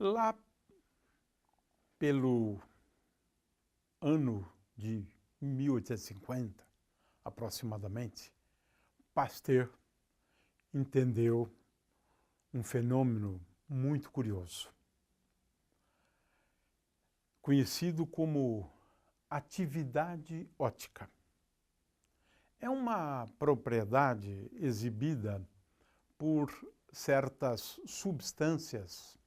Lá pelo ano de 1850, aproximadamente, Pasteur entendeu um fenômeno muito curioso, conhecido como atividade óptica. É uma propriedade exibida por certas substâncias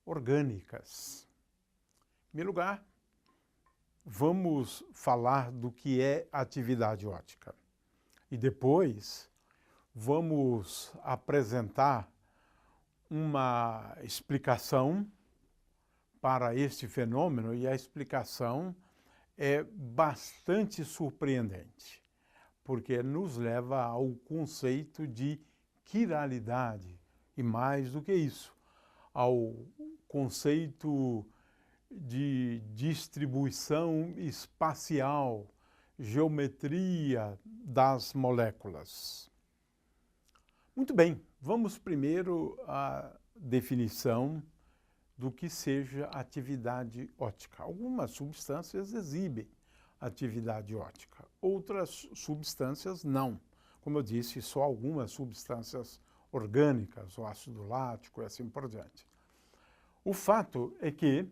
orgânicas. Em primeiro lugar, vamos falar do que é atividade óptica. E depois vamos apresentar uma explicação para este fenômeno, e a explicação é bastante surpreendente, porque nos leva ao conceito de quiralidade, e mais do que isso, ao conceito de distribuição espacial, geometria das moléculas. Muito bem, vamos primeiro à definição do que seja atividade óptica. Algumas substâncias exibem atividade óptica, outras substâncias não. Como eu disse, só algumas substâncias orgânicas, o ácido lático e assim por diante. O fato é que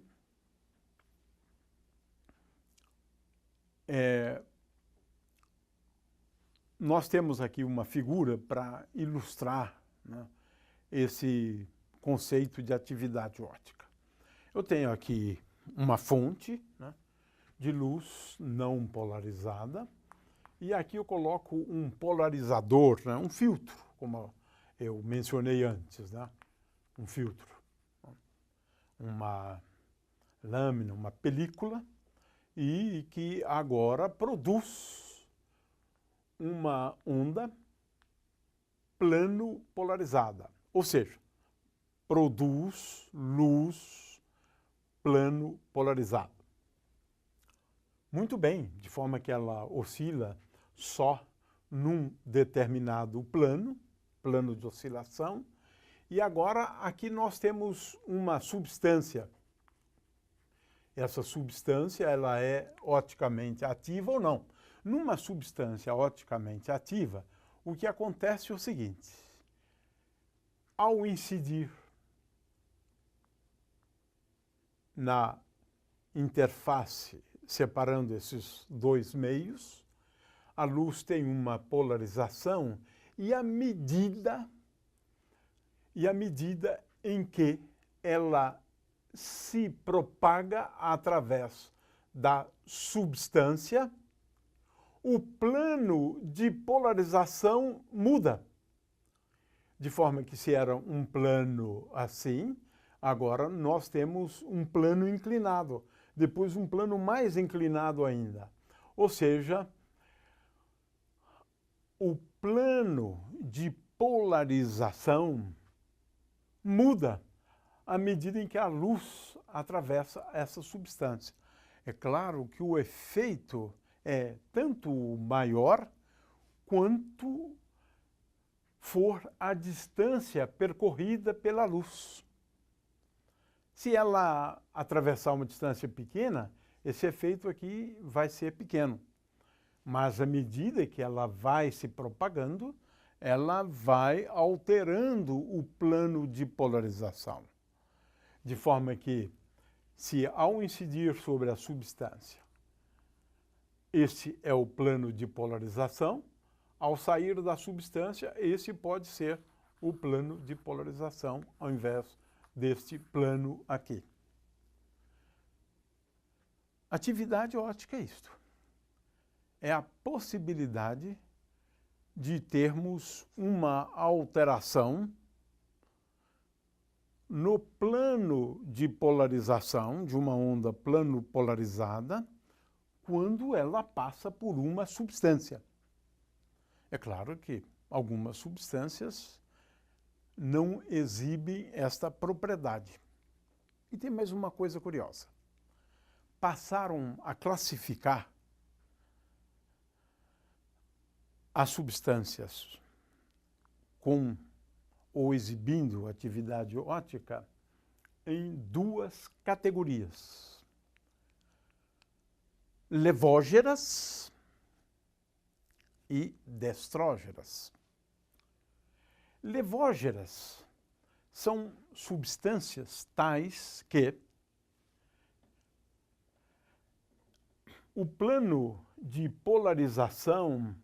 nós temos aqui uma figura para ilustrar, né, esse conceito de atividade óptica. Eu tenho aqui uma fonte, né, de luz não polarizada, e aqui eu coloco um polarizador, né, um filtro, como eu mencionei antes, né, um filtro, uma lâmina, uma película, e que agora produz uma onda plano polarizada, ou seja, produz luz plano polarizado. Muito bem, de forma que ela oscila só num determinado plano de oscilação, e agora aqui nós temos uma substância. Essa substância ela é opticamente ativa ou não. Numa substância opticamente ativa, o que acontece é o seguinte: ao incidir na interface separando esses dois meios, a luz tem uma polarização e à medida em que ela se propaga através da substância, o plano de polarização muda. De forma que se era um plano assim, agora nós temos um plano inclinado, depois um plano mais inclinado ainda. Ou seja, o plano de polarização muda à medida em que a luz atravessa essa substância. É claro que o efeito é tanto maior quanto for a distância percorrida pela luz. Se ela atravessar uma distância pequena, esse efeito aqui vai ser pequeno. Mas à medida que ela vai se propagando, ela vai alterando o plano de polarização. De forma que, se ao incidir sobre a substância, este é o plano de polarização, ao sair da substância, esse pode ser o plano de polarização, ao invés deste plano aqui. Atividade óptica é isto. É a possibilidade de termos uma alteração no plano de polarização de uma onda plano polarizada quando ela passa por uma substância. É claro que algumas substâncias não exibem esta propriedade. E tem mais uma coisa curiosa. Passaram a classificar as substâncias com ou exibindo atividade óptica em duas categorias: levógeras e destrógeras. Levógeras são substâncias tais que o plano de polarização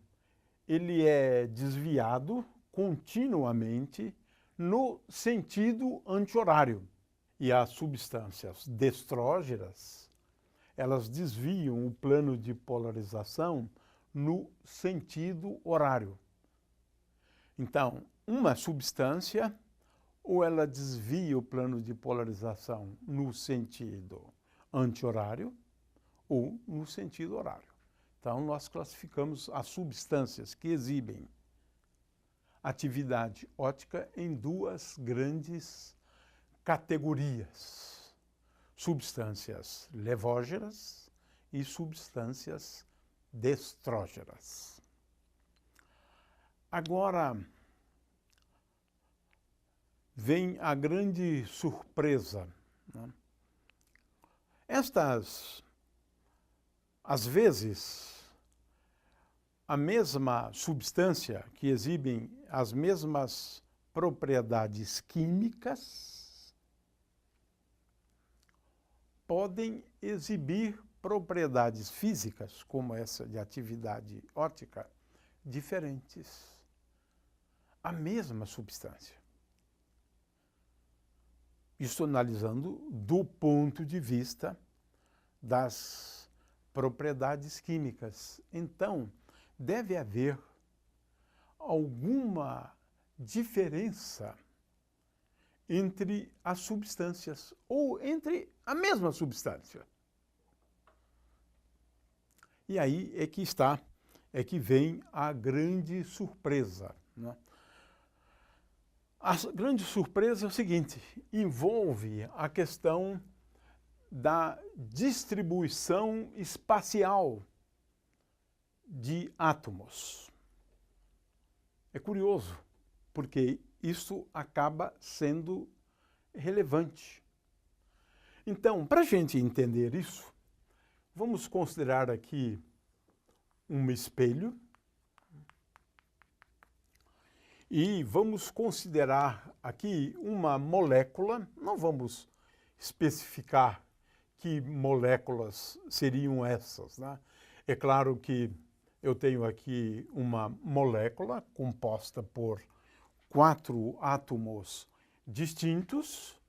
ele é desviado continuamente no sentido anti-horário. E as substâncias destrógeras, elas desviam o plano de polarização no sentido horário. Então, uma substância, ou ela desvia o plano de polarização no sentido anti-horário, ou no sentido horário. Então, nós classificamos as substâncias que exibem atividade óptica em duas grandes categorias: substâncias levógeras e substâncias destrógeras. Agora, vem a grande surpresa, né? Às vezes, a mesma substância que exibem as mesmas propriedades químicas podem exibir propriedades físicas, como essa de atividade óptica, diferentes. A mesma substância. Isso analisando do ponto de vista das propriedades químicas. Então, deve haver alguma diferença entre as substâncias ou entre a mesma substância. E aí é que vem a grande surpresa, né? A grande surpresa é o seguinte: envolve a questão da distribuição espacial de átomos. É curioso, porque isso acaba sendo relevante. Então, para a gente entender isso, vamos considerar aqui um espelho e vamos considerar aqui uma molécula. Não vamos especificar que moléculas seriam essas, né? É claro que eu tenho aqui uma molécula composta por 4 átomos distintos.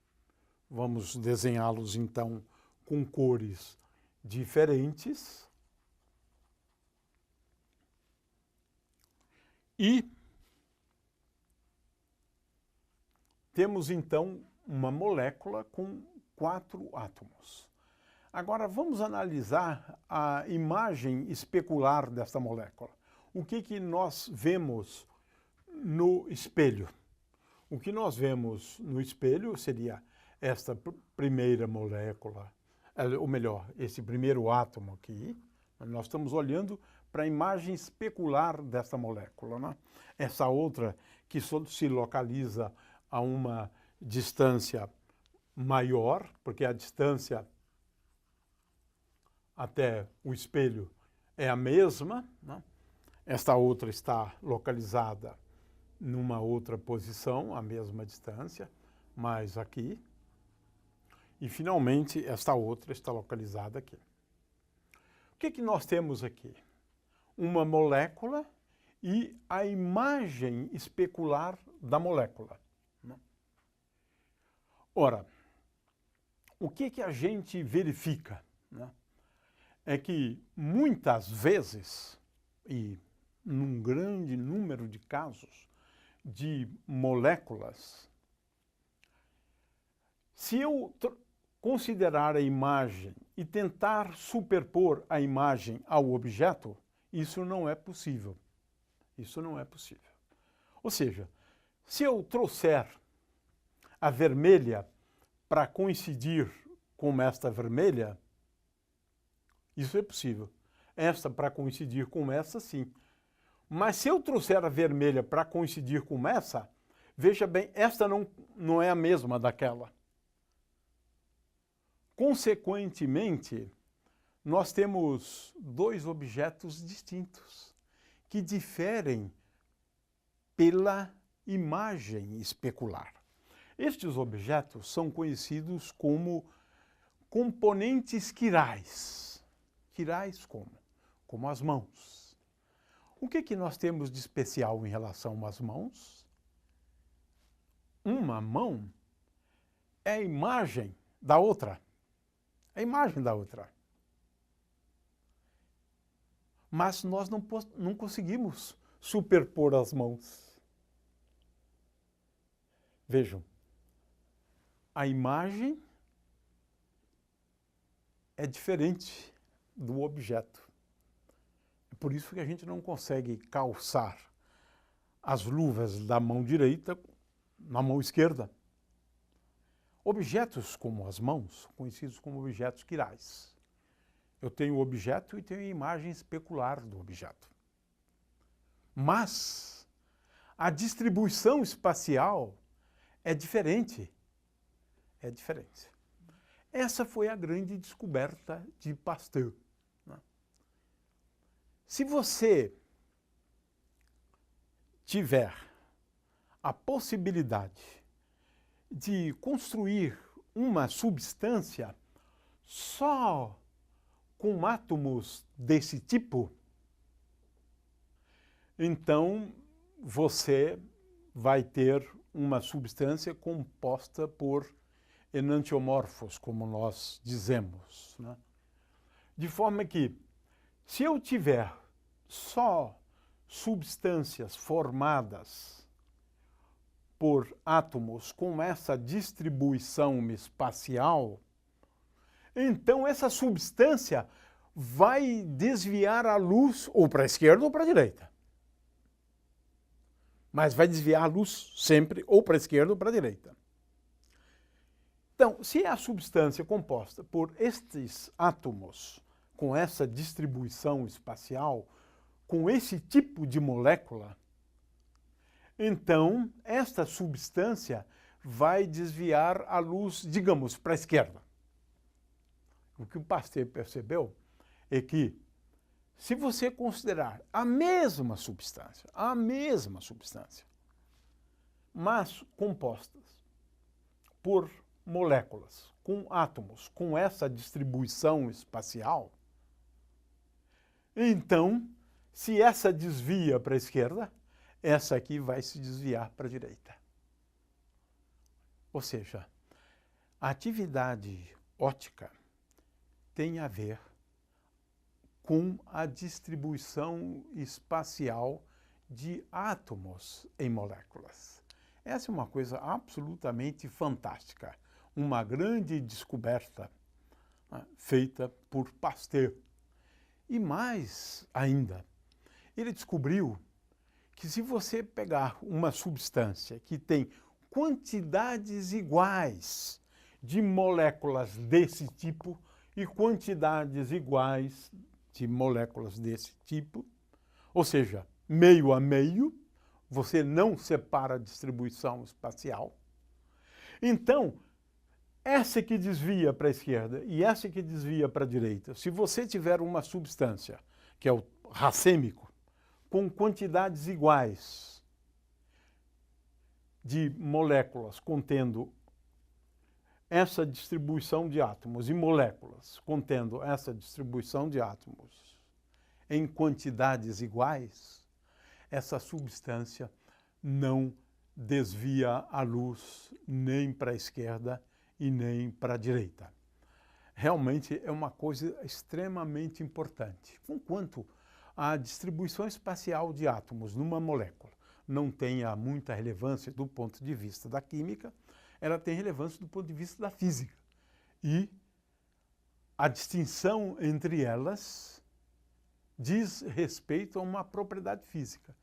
Vamos desenhá-los, então, com cores diferentes. E temos, então, uma molécula com 4 átomos. Agora, vamos analisar a imagem especular desta molécula. O que nós vemos no espelho? O que nós vemos no espelho seria esta primeira molécula, ou melhor, esse primeiro átomo aqui. Nós estamos olhando para a imagem especular desta molécula, né? Essa outra que se localiza a uma distância maior, porque a distância até o espelho é a mesma, né? Esta outra está localizada numa outra posição, a mesma distância, mas aqui. E, finalmente, esta outra está localizada aqui. O que nós temos aqui? Uma molécula e a imagem especular da molécula. Ora, o que a gente verifica, né? É que muitas vezes, e num grande número de casos de moléculas, se eu considerar a imagem e tentar superpor a imagem ao objeto, isso não é possível. Isso não é possível. Ou seja, se eu trouxer a vermelha para coincidir com esta vermelha, isso é possível. Esta para coincidir com essa, sim. Mas se eu trouxer a vermelha para coincidir com essa, veja bem, esta não é a mesma daquela. Consequentemente, nós temos dois objetos distintos, que diferem pela imagem especular. Estes objetos são conhecidos como componentes quirais. Quirais como? Como as mãos. O que nós temos de especial em relação às mãos? Uma mão é a imagem da outra. É a imagem da outra. Mas nós não conseguimos superpor as mãos. Vejam, a imagem é diferente do objeto. É por isso que a gente não consegue calçar as luvas da mão direita na mão esquerda. Objetos como as mãos, conhecidos como objetos quirais. Eu tenho o objeto e tenho a imagem especular do objeto. Mas a distribuição espacial é diferente. É diferente. Essa foi a grande descoberta de Pasteur. Se você tiver a possibilidade de construir uma substância só com átomos desse tipo, então você vai ter uma substância composta por enantiomorfos, como nós dizemos, né? De forma que, se eu tiver só substâncias formadas por átomos com essa distribuição espacial, então essa substância vai desviar a luz ou para a esquerda ou para a direita. Mas vai desviar a luz sempre ou para a esquerda ou para a direita. Então, se é a substância composta por estes átomos com essa distribuição espacial, com esse tipo de molécula, então esta substância vai desviar a luz, digamos, para a esquerda. O que o Pasteur percebeu é que, se você considerar a mesma substância, mas compostas por moléculas, com átomos, com essa distribuição espacial, então, se essa desvia para a esquerda, essa aqui vai se desviar para a direita. Ou seja, a atividade óptica tem a ver com a distribuição espacial de átomos em moléculas. Essa é uma coisa absolutamente fantástica, uma grande descoberta, né, feita por Pasteur. E mais ainda, ele descobriu que se você pegar uma substância que tem quantidades iguais de moléculas desse tipo e quantidades iguais de moléculas desse tipo, ou seja, meio a meio, você não separa a distribuição espacial. Então, essa que desvia para a esquerda e essa que desvia para a direita, se você tiver uma substância, que é o racêmico, com quantidades iguais de moléculas contendo essa distribuição de átomos e moléculas contendo essa distribuição de átomos em quantidades iguais, essa substância não desvia a luz nem para a esquerda e nem para a direita. Realmente é uma coisa extremamente importante. Enquanto a distribuição espacial de átomos numa molécula não tenha muita relevância do ponto de vista da química, ela tem relevância do ponto de vista da física. E a distinção entre elas diz respeito a uma propriedade física,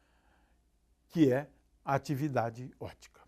que é a atividade óptica.